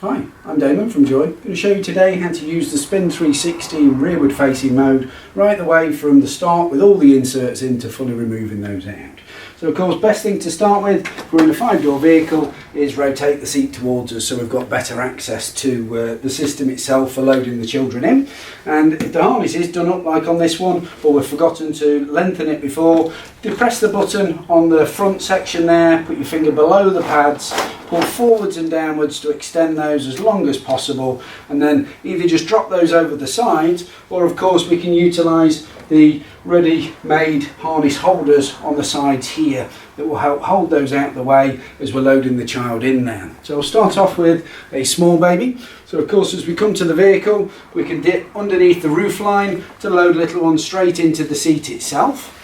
Hi, I'm Damon from Joie. I'm going to show you today how to use the Spin 360 in rearward facing mode right the way from the start with all the inserts in to fully removing those out. So of course, best thing to start with, if we're in a 5-door vehicle, is rotate the seat towards us so we've got better access to the system itself for loading the children in. And if the harness is done up like on this one, or we've forgotten to lengthen it before, depress the button on the front section there, put your finger below the pads, pull forwards and downwards to extend those as long as possible, and then either just drop those over the sides, or of course we can utilise the ready-made harness holders on the sides here that will help hold those out the way as we're loading the child in there. So I'll start off with a small baby. So of course, as we come to the vehicle, we can dip underneath the roof line to load little ones straight into the seat itself.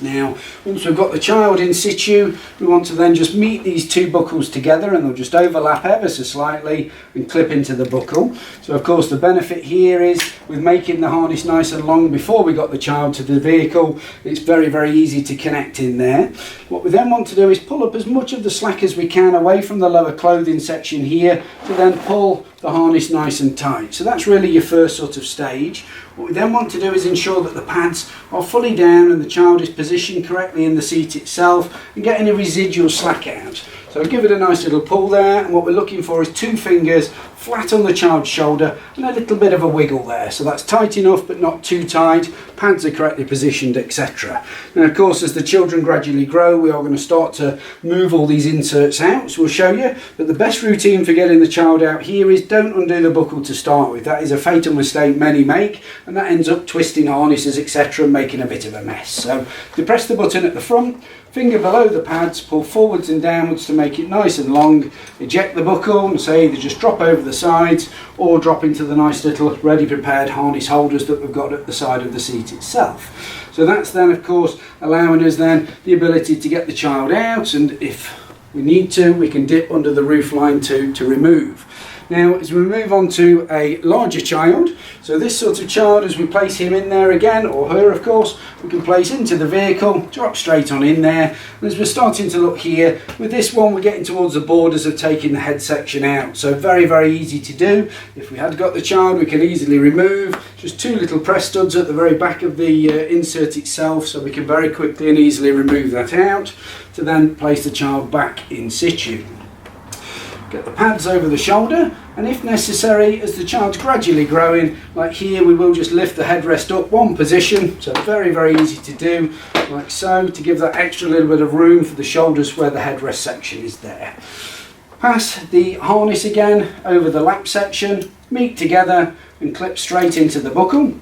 Now, once we've got the child in situ, we want to then just meet these two buckles together, and they'll just overlap ever so slightly and clip into the buckle. So of course the benefit here is with making the harness nice and long before we got the child to the vehicle, it's very easy to connect in there. What we then want to do is pull up as much of the slack as we can away from the lower clothing section here to then pull the harness nice and tight. So that's really your first sort of stage. What we then want to do is ensure that the pads are fully down and the child is positioned correctly in the seat itself and get any residual slack out. So give it a nice little pull there, and what we're looking for is 2 fingers flat on the child's shoulder and a little bit of a wiggle there. So that's tight enough but not too tight, pads are correctly positioned, etc. And of course, as the children gradually grow, we are going to start to move all these inserts out. So we'll show you that the best routine for getting the child out here is don't undo the buckle to start with. That is a fatal mistake many make, and that ends up twisting harnesses, etc., and making a bit of a mess. So depress the button at the front, finger below the pads, pull forwards and downwards to make it nice and long, eject the buckle and say either just drop over the sides or drop into the nice little ready prepared harness holders that we've got at the side of the seat itself. So that's then of course allowing us then the ability to get the child out, and if we need to, we can dip under the roof line to remove. Now, as we move on to a larger child, so this sort of child, as we place him in there again, or her of course, we can place into the vehicle, drop straight on in there. And as we're starting to look here, with this one we're getting towards the borders of taking the head section out. So very easy to do. If we had got the child, we can easily remove. Just 2 little press studs at the very back of the insert itself, so we can very quickly and easily remove that out to then place the child back in situ. Get the pads over the shoulder, and if necessary, as the child's gradually growing, like here, we will just lift the headrest up 1 position, so very easy to do, like so, to give that extra little bit of room for the shoulders where the headrest section is there. Pass the harness again over the lap section, meet together and clip straight into the buckle,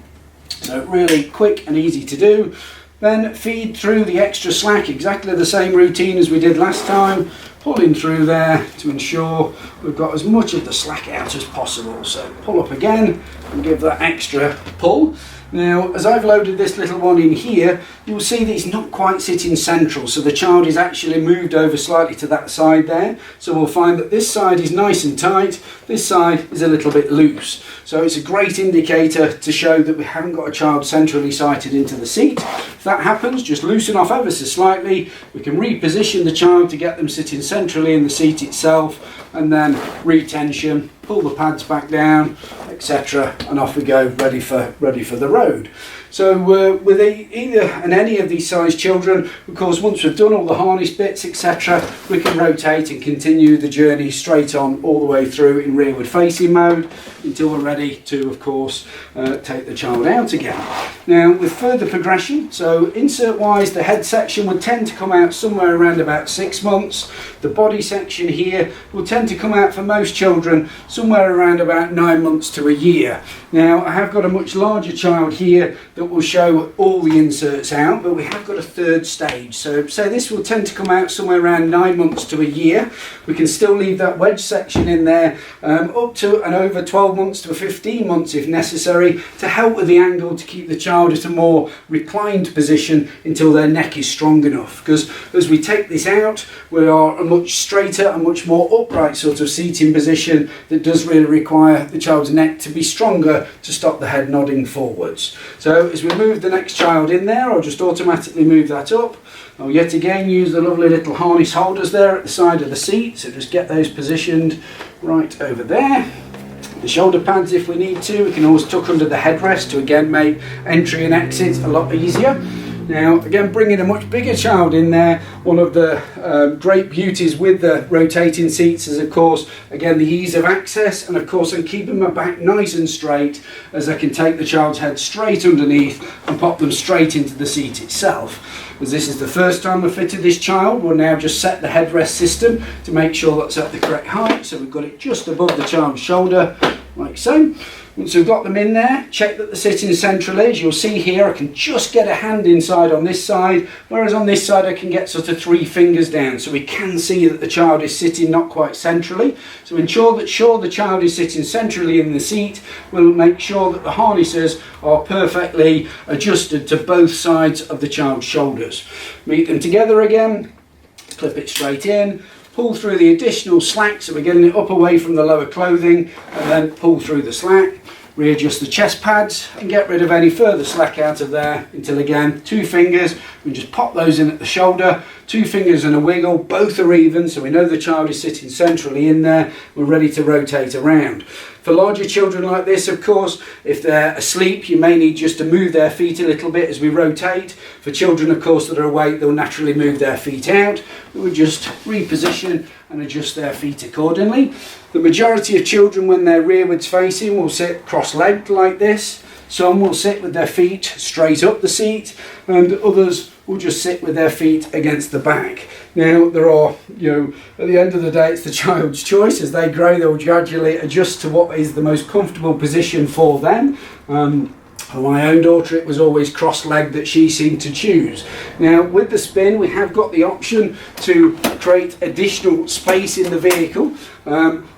so really quick and easy to do. Then feed through the extra slack, exactly the same routine as we did last time, pulling through there to ensure we've got as much of the slack out as possible. So pull up again and give that extra pull. Now, as I've loaded this little one in here, you'll see that it's not quite sitting central, so the child is actually moved over slightly to that side there. So we'll find that this side is nice and tight, this side is a little bit loose. So it's a great indicator to show that we haven't got a child centrally sighted into the seat. If that happens, just loosen off ever so slightly. We can reposition the child to get them sitting centrally in the seat itself, and then retension, pull the pads back down, etc., and off we go, ready for the road. So with either and any of these size children, of course, once we've done all the harness bits, etc., we can rotate and continue the journey straight on all the way through in rearward facing mode until we're ready to, of course, take the child out again. Now, with further progression, so insert wise, the head section would tend to come out somewhere around about 6 months. The body section here will tend to come out for most children somewhere around about 9 months to a year. Now, I have got a much larger child here that will show all the inserts out, but we have got a 3rd stage. So this will tend to come out somewhere around 9 months to a year. We can still leave that wedge section in there up to and over 12 months to 15 months if necessary, to help with the angle to keep the child at a more reclined position until their neck is strong enough. Because as we take this out, we are a much straighter and much more upright sort of seating position that does really require the child's neck to be stronger to stop the head nodding forwards. So as we move the next child in there, I'll just automatically move that up. I'll yet again use the lovely little harness holders there at the side of the seat, so just get those positioned right over there. The shoulder pads, if we need to, we can always tuck under the headrest to again make entry and exit a lot easier. Now, again, bringing a much bigger child in there, one of the great beauties with the rotating seats is, of course, again, the ease of access, and of course, I'm keeping my back nice and straight as I can take the child's head straight underneath and pop them straight into the seat itself. As this is the first time I've fitted this child, we'll now just set the headrest system to make sure that's at the correct height. So we've got it just above the child's shoulder, like so. Once we've got them in there, check that they're sitting centrally. As you'll see here, I can just get a hand inside on this side, whereas on this side I can get sort of 3 fingers down. So we can see that the child is sitting not quite centrally. So ensure that the child is sitting centrally in the seat. We'll make sure that the harnesses are perfectly adjusted to both sides of the child's shoulders. Meet them together again, clip it straight in, pull through the additional slack, so we're getting it up away from the lower clothing, and then pull through the slack. Readjust the chest pads and get rid of any further slack out of there until, again, 2 fingers, we just pop those in at the shoulder, 2 fingers and a wiggle, both are even, so we know the child is sitting centrally in there, we're ready to rotate around. For larger children like this, of course, if they're asleep, you may need just to move their feet a little bit as we rotate. For children, of course, that are awake, they'll naturally move their feet out. We would just reposition and adjust their feet accordingly. The majority of children, when they're rearwards facing, will sit cross-legged like this. Some will sit with their feet straight up the seat, and others will just sit with their feet against the back. Now, there are, at the end of the day, it's the child's choice. As they grow, they'll gradually adjust to what is the most comfortable position for them. For my own daughter, it was always cross-legged that she seemed to choose. Now, with the spin, we have got the option to create additional space in the vehicle.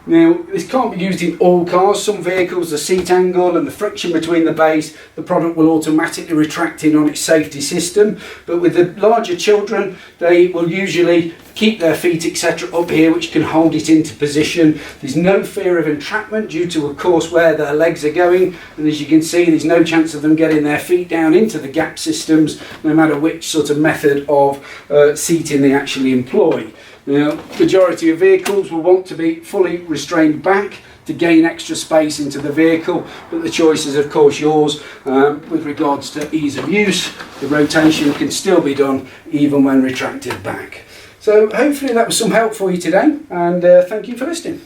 Now, this can't be used in all cars. Some vehicles, the seat angle and the friction between the base, the product will automatically retract in on its safety system. But with the larger children, they will usually keep their feet, etc., up here, which can hold it into position. There's no fear of entrapment due to, of course, where their legs are going. And as you can see, there's no chance of them getting their feet down into the gap systems, no matter which sort of method of seating they actually employ. Now, majority of vehicles will want to be fully restrained back to gain extra space into the vehicle, but the choice is, of course, yours. With regards to ease of use, the rotation can still be done even when retracted back. So hopefully that was some help for you today, and thank you for listening.